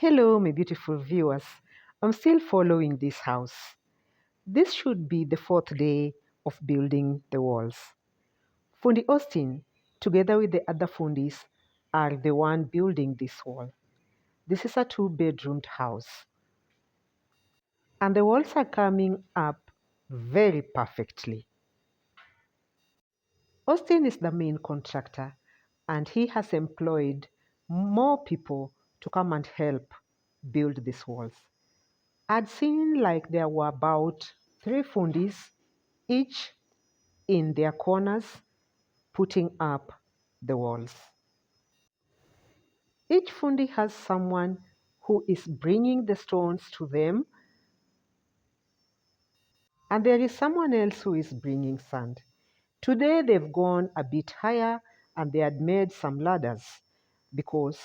Hello, my beautiful viewers. I'm still following this house. This should be the fourth day of building the walls. Fundi Austin, together with the other Fundis, are the one building this wall. This is a two-bedroomed house, and the walls are coming up very perfectly. Austin is the main contractor, and he has employed more people to come and help build these walls. I'd seen like there were about three fundis, each in their corners, putting up the walls. Each fundi has someone who is bringing the stones to them, and there is someone else who is bringing sand. Today they've gone a bit higher and they had made some ladders because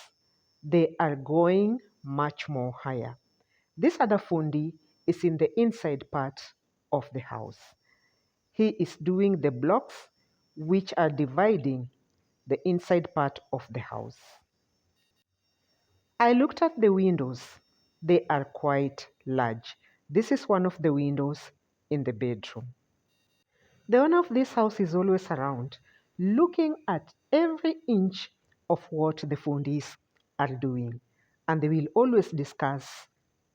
they are going much more higher. This other fundi is in the inside part of the house. He is doing the blocks which are dividing the inside part of the house. I looked at the windows. They are quite large. This is one of the windows in the bedroom. The owner of this house is always around, looking at every inch of what the fundis are doing, and they will always discuss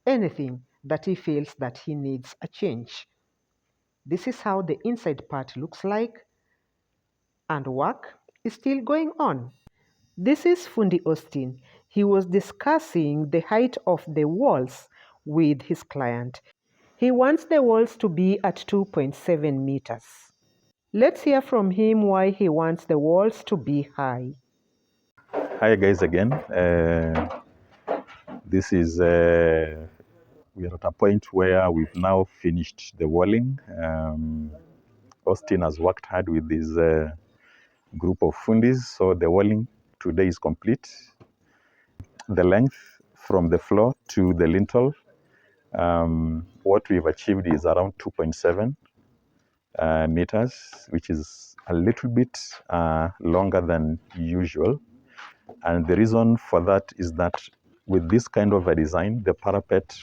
anything that he feels that he needs a change. This is how the inside part looks like, and work is still going on. This is Fundi Austin. He was discussing the height of the walls with his client. He wants the walls to be at 2.7 meters. Let's hear from him why he wants the walls to be high. Hi guys again. This is we are at a point where we've now finished the walling. Austin has worked hard with this group of fundis, so the walling today is complete. The length from the floor to the lintel, what we've achieved is around 2.7 meters, which is a little bit longer than usual. And the reason for that is that with this kind of a design, the parapet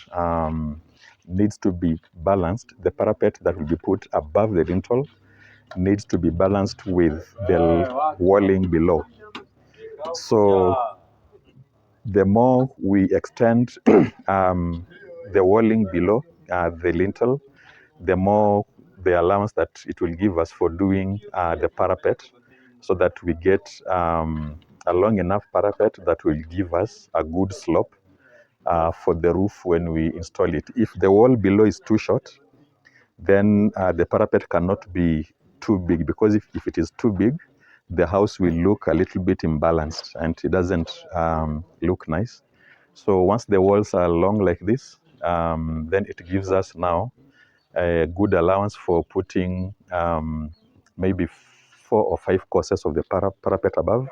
needs to be balanced. The parapet that will be put above the lintel needs to be balanced with the walling below. So the more we extend the walling below the lintel, the more the allowance that it will give us for doing the parapet, so that we get a long enough parapet that will give us a good slope for the roof when we install it. If the wall below is too short, then the parapet cannot be too big, because if it is too big, the house will look a little bit imbalanced and it doesn't look nice. So once the walls are long like this, then it gives us now a good allowance for putting maybe 4 or 5 courses of the parapet above.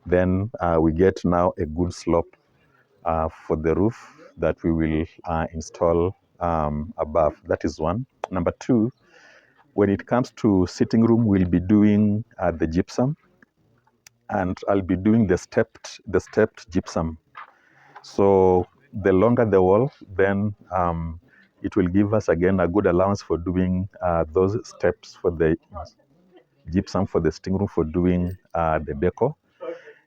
Then we get now a good slope for the roof that we will install above. That is one. Number two, when it comes to sitting room, we'll be doing the gypsum, and I'll be doing the stepped gypsum. So the longer the wall, then it will give us again a good allowance for doing those steps for the gypsum, for the sitting room, for doing the decor.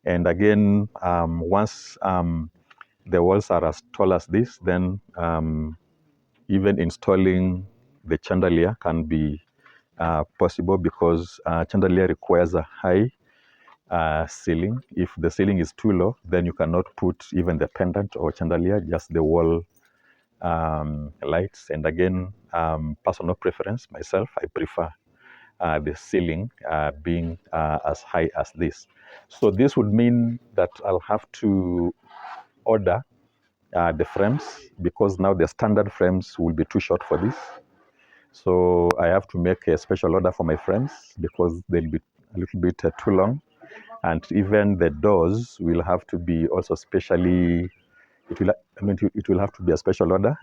And again, once the walls are as tall as this, then even installing the chandelier can be possible, because chandelier requires a high ceiling. If the ceiling is too low, then you cannot put even the pendant or chandelier, just the wall lights. And again, personal preference, myself, I prefer the ceiling being as high as this. So this would mean that I'll have to order the frames, because now the standard frames will be too short for this. So I have to make a special order for my frames, because they'll be a little bit too long. And even the doors will have to be also specially, it will have to be a special order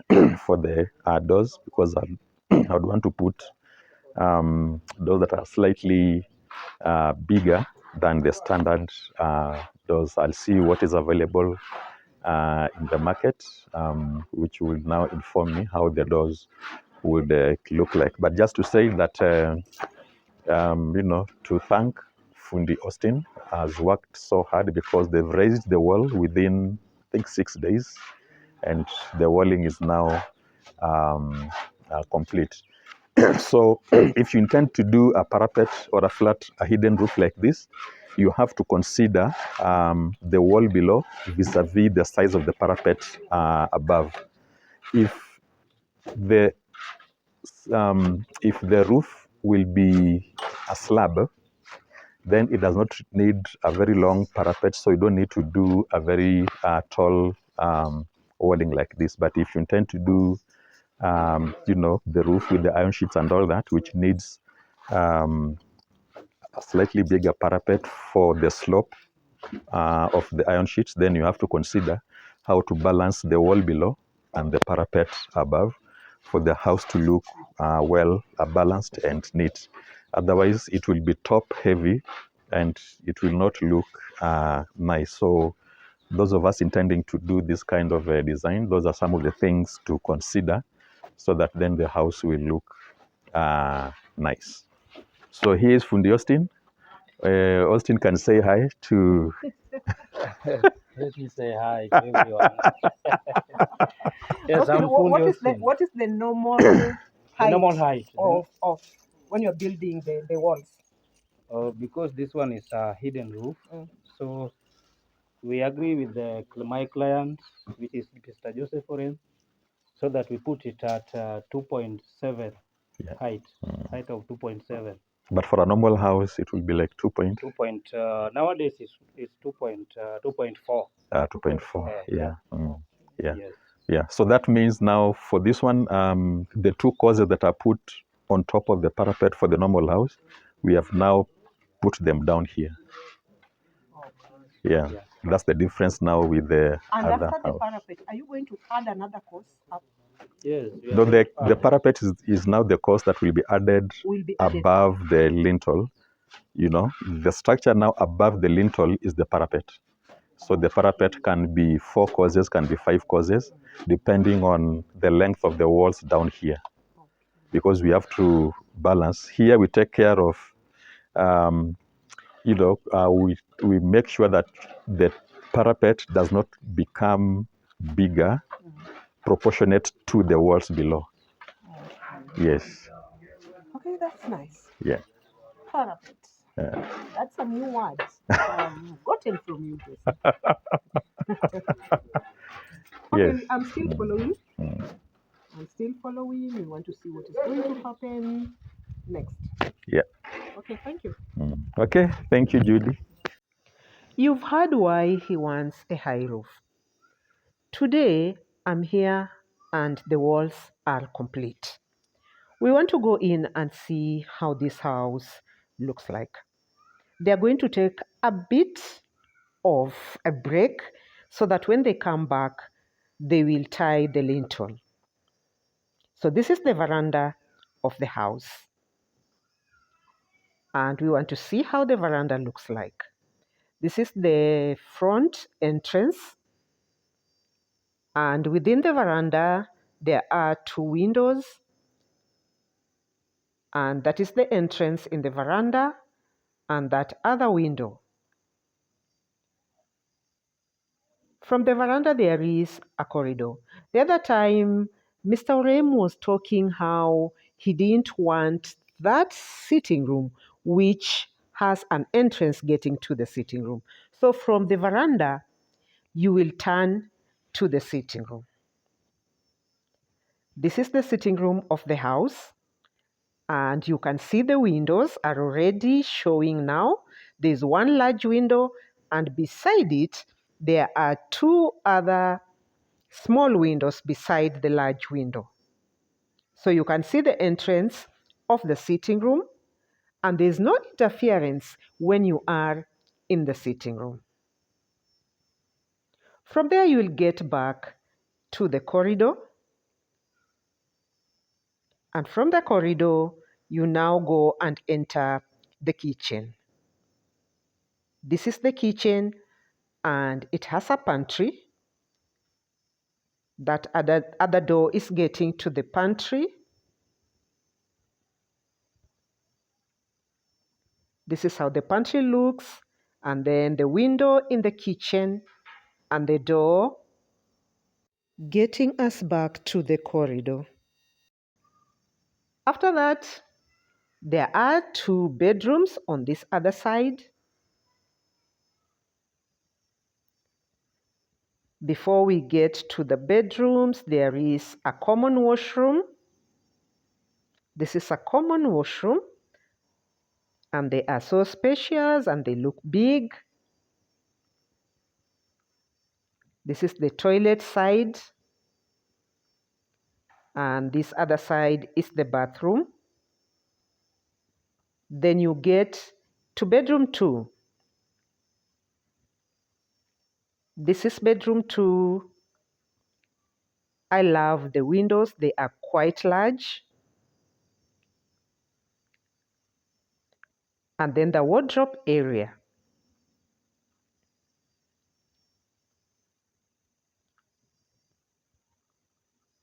for the doors, because I would want to put doors that are slightly bigger than the standard doors. I'll see what is available in the market, which will now inform me how the doors would look like. But just to say that, to thank Fundi Austin has worked so hard because they've raised the wall within, I think, 6 days, and the walling is now complete. So if you intend to do a parapet or a hidden roof like this, you have to consider the wall below vis-a-vis the size of the parapet above. The if the roof will be a slab, then it does not need a very long parapet, so you don't need to do a very tall walling like this. But if you intend to do, the roof with the iron sheets and all that, which needs a slightly bigger parapet for the slope of the iron sheets, then you have to consider how to balance the wall below and the parapet above for the house to look well balanced and neat. Otherwise, it will be top heavy and it will not look nice. So those of us intending to do this kind of design, those are some of the things to consider so that then the house will look nice. So here is Fundi Austin. Austin can say hi to. Let me say hi to everyone. Yes, Okay, I'm Fundi what is the normal height, normal height of when you're building the walls? Because this one is a hidden roof, so we agree with my client, which is Mr. Joseph Oren, so that we put it at 2.7 height of 2.7. But for a normal house, it will be like 2 point. Nowadays it's 2.4. 2.4. Yeah. Yeah. Yes. Yeah. So that means now for this one, the two causes that are put on top of the parapet for the normal house, we have now put them down here. Yeah. That's the difference now with the And other after the house. parapet, are you going to add another course up? Yes. No, the parapet is now the course that will be added above the lintel. The structure now above the lintel is the parapet. So the parapet can be 4 causes, can be 5 causes, depending on the length of the walls down here. Because we have to balance. Here we take care of, we make sure that the parapet does not become bigger, proportionate to the walls below. Yes. Okay, that's nice. Yeah. Parapet. That's some new words gotten from you, Joseph. Okay, Yes. I'm still following. I'm still following. We want to see what is going to happen next. Yeah. Okay, thank you. Okay, thank you, Judy. You've heard why he wants a high roof. Today, I'm here and the walls are complete. We want to go in and see how this house looks like. They're going to take a bit of a break so that when they come back, they will tie the lintel. So this is the veranda of the house. And we want to see how the veranda looks like. This is the front entrance. And within the veranda, there are 2 windows. And that is the entrance in the veranda and that other window. From the veranda, there is a corridor. The other time, Mr. Orem was talking how he didn't want that sitting room, which has an entrance getting to the sitting room. So from the veranda, you will turn to the sitting room. This is the sitting room of the house. And you can see the windows are already showing now. There's one large window, and beside it, there are 2 other small windows beside the large window. So you can see the entrance of the sitting room, and there's no interference when you are in the sitting room. From there, you will get back to the corridor. And from the corridor, you now go and enter the kitchen. This is the kitchen, and it has a pantry. That other door is getting to the pantry. This is how the pantry looks, and then the window in the kitchen and the door getting us back to the corridor. After that, there are 2 bedrooms on this other side. Before we get to the bedrooms, there is a common washroom. This is a common washroom, and they are so spacious and they look big. This is the toilet side, and this other side is the bathroom. Then you get to bedroom 2. This is bedroom 2. I love the windows, they are quite large. And then the wardrobe area.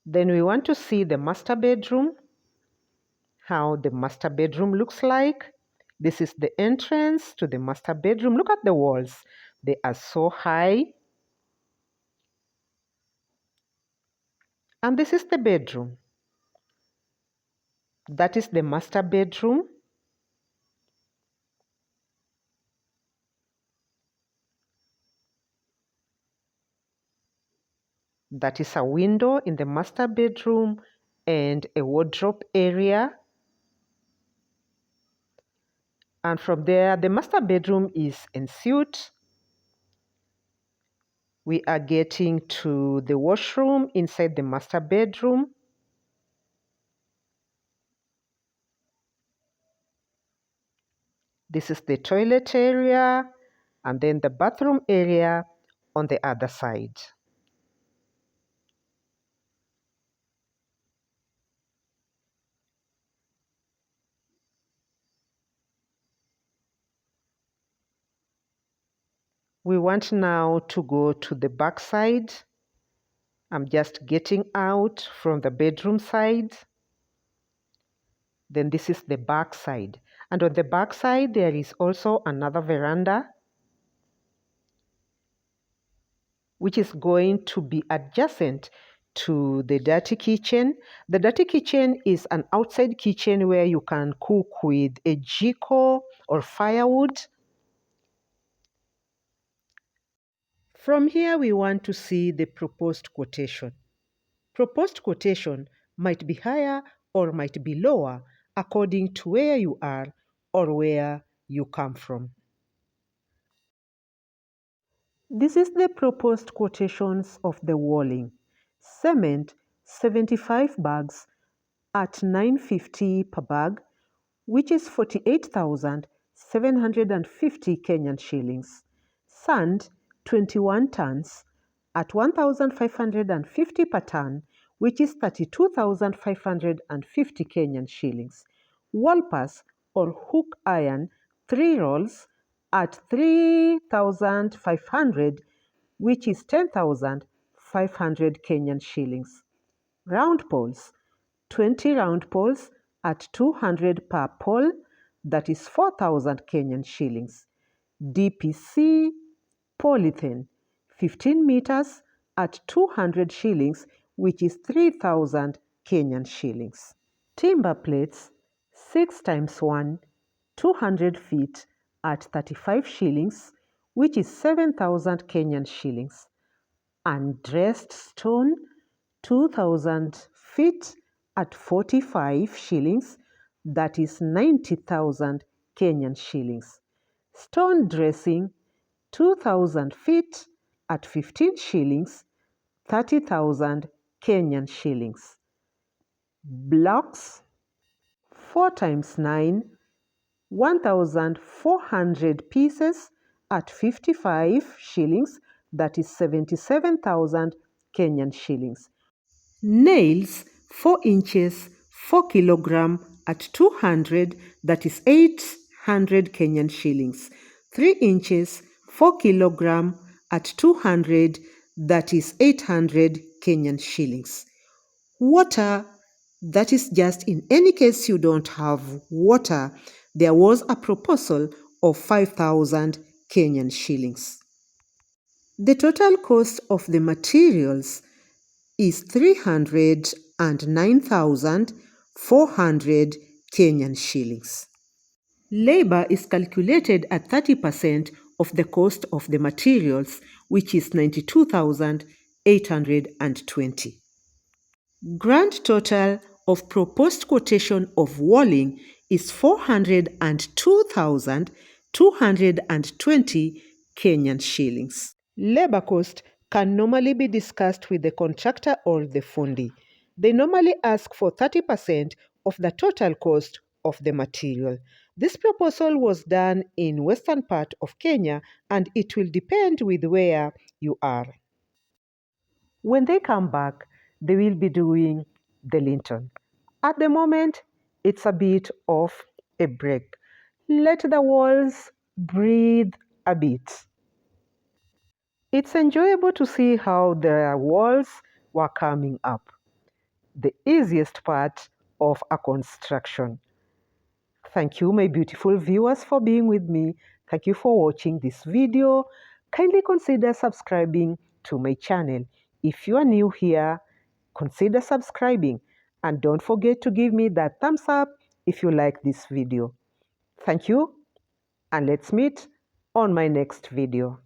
Then we want to see the master bedroom, how the master bedroom looks like. This is the entrance to the master bedroom. Look at the walls. They are so high. And this is the bedroom. That is the master bedroom. That is a window in the master bedroom and a wardrobe area. And from there, the master bedroom is ensuite. We are getting to the washroom inside the master bedroom. This is the toilet area, and then the bathroom area on the other side. We want now to go to the back side. I'm just getting out from the bedroom side. Then this is the back side. And on the back side, there is also another veranda, which is going to be adjacent to the dirty kitchen. The dirty kitchen is an outside kitchen where you can cook with a jiko or firewood. From here, we want to see the proposed quotation. Proposed quotation might be higher or might be lower according to where you are or where you come from. This is the proposed quotations of the walling. Cement, 75 bags at 950 per bag, which is 48,750 Kenyan shillings. Sand, 21 tons at 1,550 per ton, which is 32,550 Kenyan shillings. Walpas or hook iron, 3 rolls at 3,500, which is 10,500 Kenyan shillings. Round poles, 20 round poles at 200 per pole, that is 4,000 Kenyan shillings. DPC polythene, 15 meters at 200 shillings, which is 3,000 Kenyan shillings. Timber plates, 6 times 1, 200 feet at 35 shillings, which is 7,000 Kenyan shillings. Undressed stone, 2,000 feet at 45 shillings, that is 90,000 Kenyan shillings. Stone dressing, 2,000 feet at 15 shillings, 30,000 Kenyan shillings. Blocks, 4 times 9, 1,400 pieces at 55 shillings, that is 77,000 Kenyan shillings. Nails, 4 inches, 4 kilogram at 200, that is 800 Kenyan shillings. 3 inches, 4 kilogram at 200, that is 800 Kenyan shillings. Water, that is just in any case you don't have water, there was a proposal of 5,000 Kenyan shillings. The total cost of the materials is 309,400 Kenyan shillings. Labor is calculated at 30% of the cost of the materials, which is 92,820. Grand total of proposed quotation of walling is 402,220 Kenyan shillings. Labor cost can normally be discussed with the contractor or the fundi. They normally ask for 30% of the total cost of the material. This proposal was done in western part of Kenya and it will depend with where you are. When they come back, they will be doing the Linton. At the moment, it's a bit of a break. Let the walls breathe a bit. It's enjoyable to see how the walls were coming up. The easiest part of a construction. Thank you, my beautiful viewers, for being with me. Thank you for watching this video. Kindly consider subscribing to my channel. If you are new here, consider subscribing and don't forget to give me that thumbs up if you like this video. Thank you and let's meet on my next video.